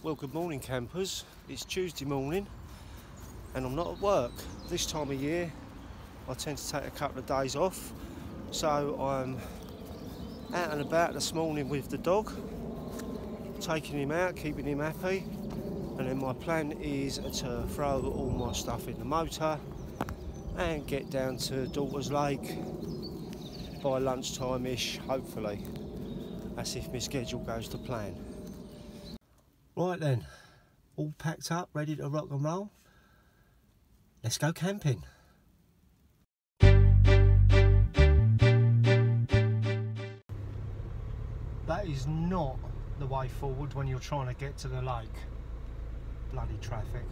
Well, good morning campers. It's Tuesday morning and I'm not at work. This time of year I tend to take a couple of days off, so I'm out and about this morning with the dog, taking him out, keeping him happy, and then my plan is to throw all my stuff in the motor and get down to Daughter's Lake by lunchtime-ish, hopefully. That's if my schedule goes to plan. Right then, all packed up, ready to rock and roll. Let's go camping. That is not the way forward when you're trying to get to the lake. Bloody traffic.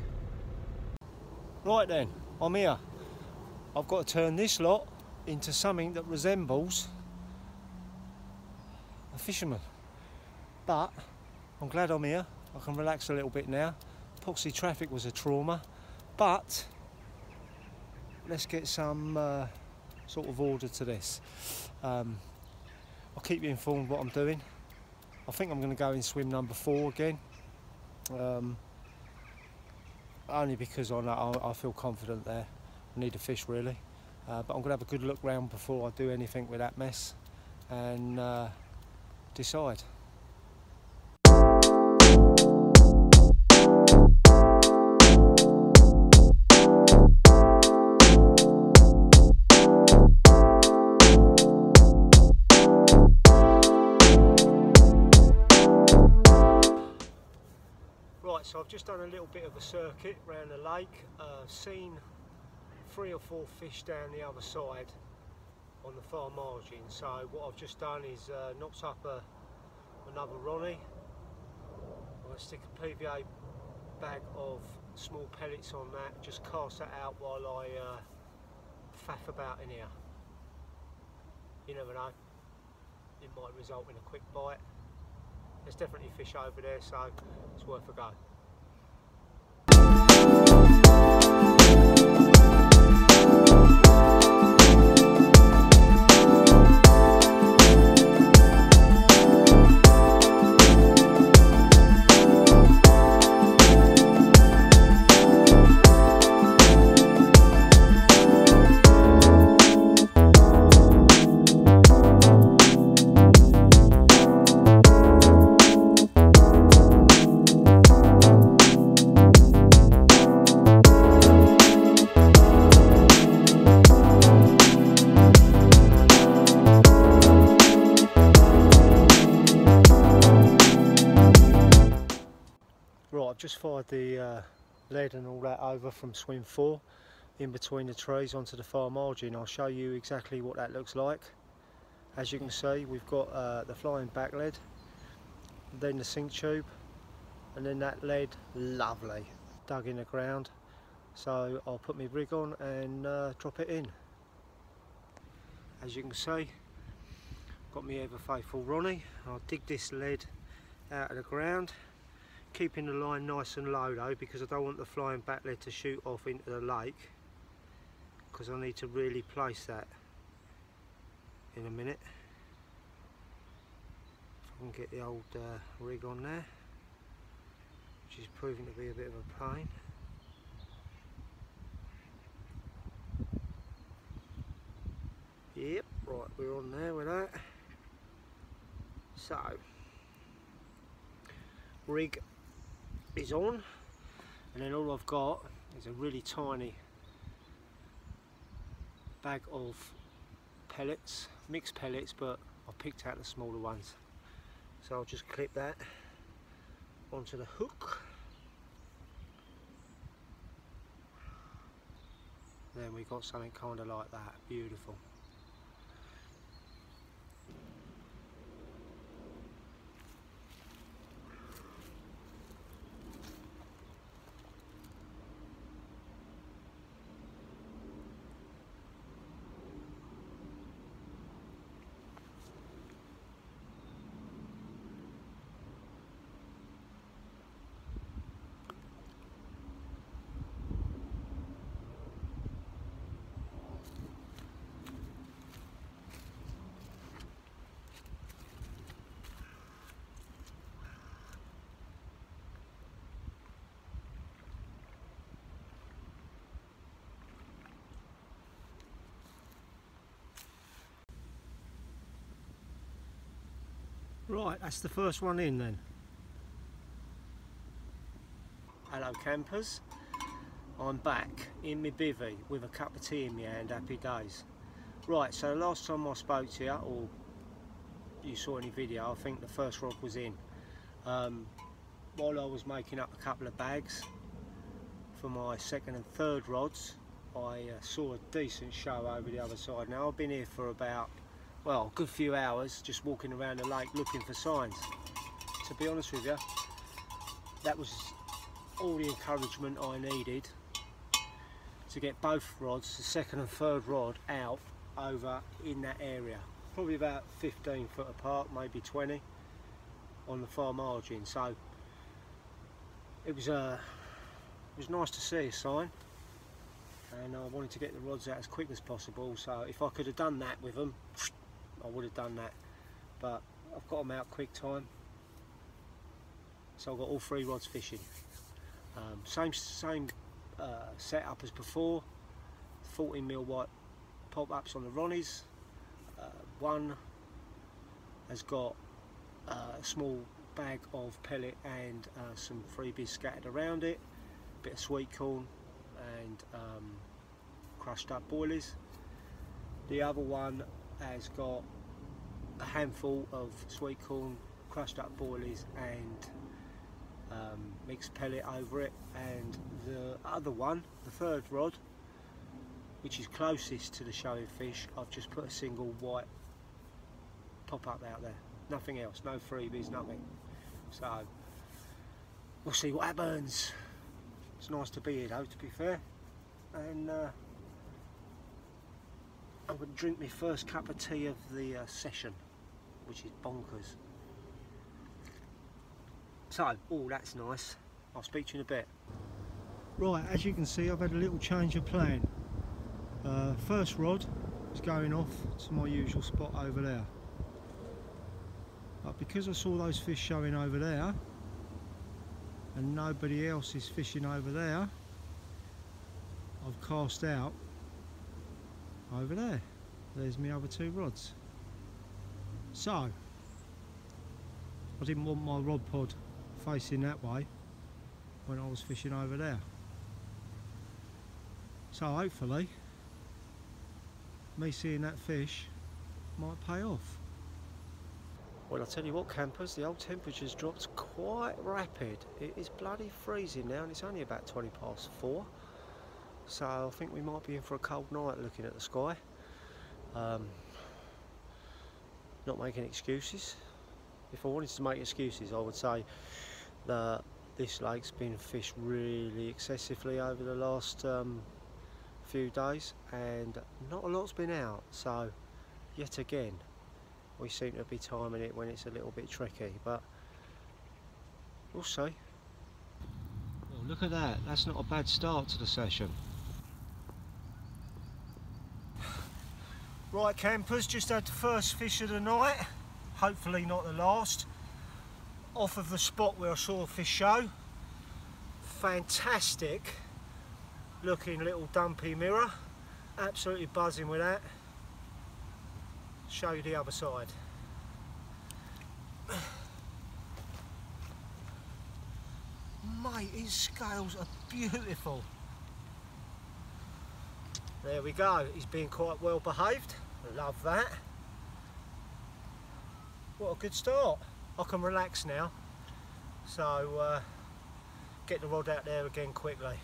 Right then, I'm here. I've got to turn this lot into something that resembles a fisherman. But I'm glad I'm here. I can relax a little bit now. Poxy traffic was a trauma, but let's get some sort of order to this. I'll keep you informed what I'm doing. I think I'm going to go in swim number 4 again, only because I feel confident there. I need a fish really, but I'm going to have a good look round before I do anything with that mess and decide. Right, so I've just done a little bit of a circuit around the lake, seen 3 or 4 fish down the other side on the far margin. So what I've just done is knocked up another Ronnie. I'm going to stick a PVA bag of small pellets on that, just cast that out while I faff about in here. You never know, it might result in a quick bite. There's definitely fish over there, so it's worth a go. Right, I've just fired the lead and all that over from swim 4 in between the trees onto the far margin. I'll show you exactly what that looks like. As you can see, we've got the flying back lead, then the sink tube, and then that lead, lovely, dug in the ground. So I'll put my rig on and drop it in. As you can see, got me ever faithful Ronnie. I'll dig this lead out of the ground, keeping the line nice and low though, because I don't want the flying back lead to shoot off into the lake, because I need to really place that in a minute. If I can get the old rig on there, which is proving to be a bit of a pain. Yep, right, we're on there with that. So, rig is on, and then all I've got is a really tiny bag of pellets, mixed pellets, but I've picked out the smaller ones. So I'll just clip that onto the hook. Then we've got something kind of like that, beautiful. Right, that's the first one in then. Hello campers, I'm back in my bivvy with a cup of tea in my hand, happy days. Right, so the last time I spoke to you, or you saw any video, I think the first rod was in. While I was making up a couple of bags for my second and third rods, I saw a decent show over the other side. Now I've been here for about, well, a good few hours just walking around the lake looking for signs. To be honest with you, that was all the encouragement I needed to get both rods, the second and third rod, out over in that area. Probably about 15 foot apart, maybe 20 on the far margin. So it was nice to see a sign, and I wanted to get the rods out as quick as possible. So if I could have done that with them, I would have done that, but I've got them out quick time. So I've got all three rods fishing. Same setup as before. 14mm white pop-ups on the Ronnies. One has got a small bag of pellet and some freebies scattered around it, a bit of sweet corn and crushed up boilies. The other one has got a handful of sweet corn, crushed up boilies and mixed pellet over it, and the other one, the third rod, which is closest to the showing fish, I've just put a single white pop-up out there, nothing else, no freebies, nothing. So we'll see what happens. It's nice to be here though, to be fair, and I'm going to drink my first cup of tea of the session, which is bonkers. So, oh, that's nice. I'll speak to you in a bit. Right, as you can see, I've had a little change of plan. First rod is going off to my usual spot over there. But because I saw those fish showing over there, and nobody else is fishing over there, I've cast out over there. There's my other two rods. So, I didn't want my rod pod facing that way when I was fishing over there. So hopefully me seeing that fish might pay off. Well, I'll tell you what campers, the old temperature's dropped quite rapid. It is bloody freezing now and it's only about 20 past 4. So I think we might be in for a cold night looking at the sky. Not making excuses. If I wanted to make excuses, I would say that this lake's been fished really excessively over the last few days and not a lot's been out. So yet again, we seem to be timing it when it's a little bit tricky, but we'll see. Oh, look at that, that's not a bad start to the session. Right campers, just had the first fish of the night, hopefully not the last, off of the spot where I saw a fish show. Fantastic looking little dumpy mirror, absolutely buzzing with that. Show you the other side. Mate, his scales are beautiful. There we go, he's being quite well behaved, love that. What a good start. I can relax now, so get the rod out there again quickly.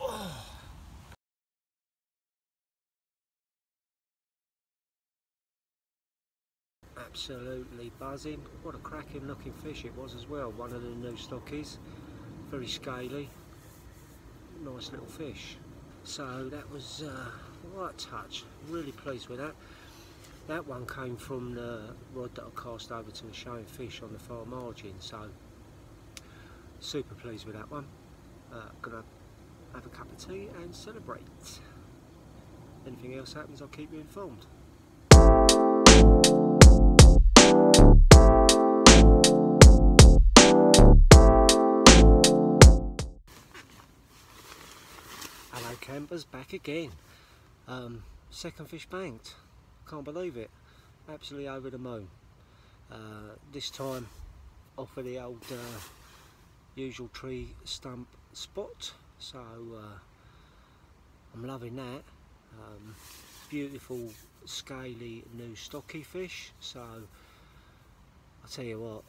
Oh. Absolutely buzzing. What a cracking looking fish it was as well, one of the new stockies, very scaly, nice little fish. So that was a right touch, really pleased with that. That one came from the rod that I cast over to the showing fish on the far margin, so super pleased with that one. Gonna have a cup of tea and celebrate. Anything else happens, I'll keep you informed. Hello campers, back again. Second fish banked. Can't believe it. Absolutely over the moon. This time off of the old usual tree stump spot, so I'm loving that. Beautiful scaly new stocky fish, so I'll tell you what,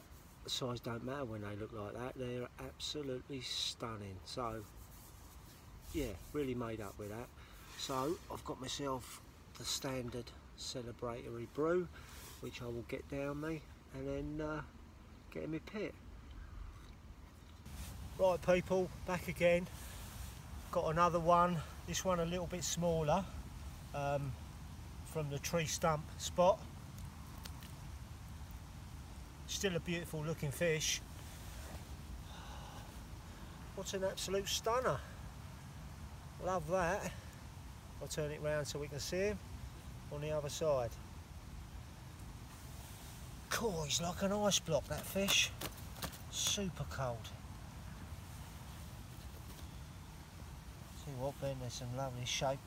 the size don't matter when they look like that, they're absolutely stunning. So yeah, really made up with that. So I've got myself the standard celebratory brew, which I will get down me and then get in my pit. Right people, back again. Got another one, this one a little bit smaller, from the tree stump spot. Still a beautiful looking fish. What an absolute stunner. Love that. I'll turn it round so we can see him on the other side. Cool, he's like an ice block, that fish. Super cold. See what, Ben, there's some lovely shape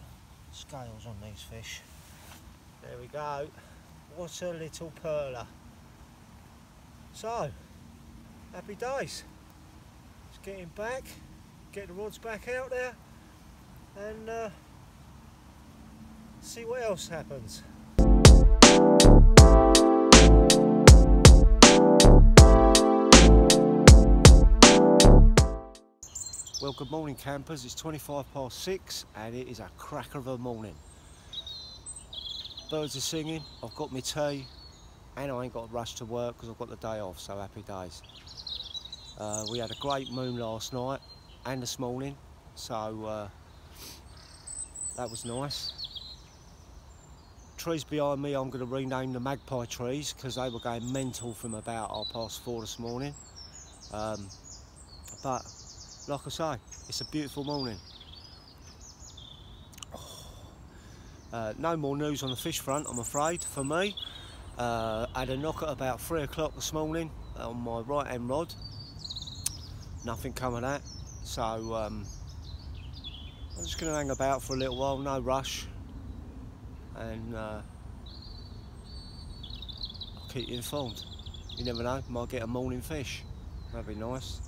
scales on these fish. There we go. What a little perler. So, happy days. Let's get him back, get the rods back out there, and see what else happens. Well, good morning campers, it's 6:25 and it is a cracker of a morning. Birds are singing, I've got my tea, and I ain't got to rush to work because I've got the day off, so happy days. We had a great moon last night and this morning, so that was nice. Trees behind me I'm going to rename the magpie trees because they were going mental from about 4:30 this morning. But like I say, it's a beautiful morning. No more news on the fish front, I'm afraid, for me. Had a knock at about 3 o'clock this morning on my right hand rod. Nothing come of that, so I'm just going to hang about for a little while, no rush, and I'll keep you informed. You never know, might get a morning fish, that'd be nice.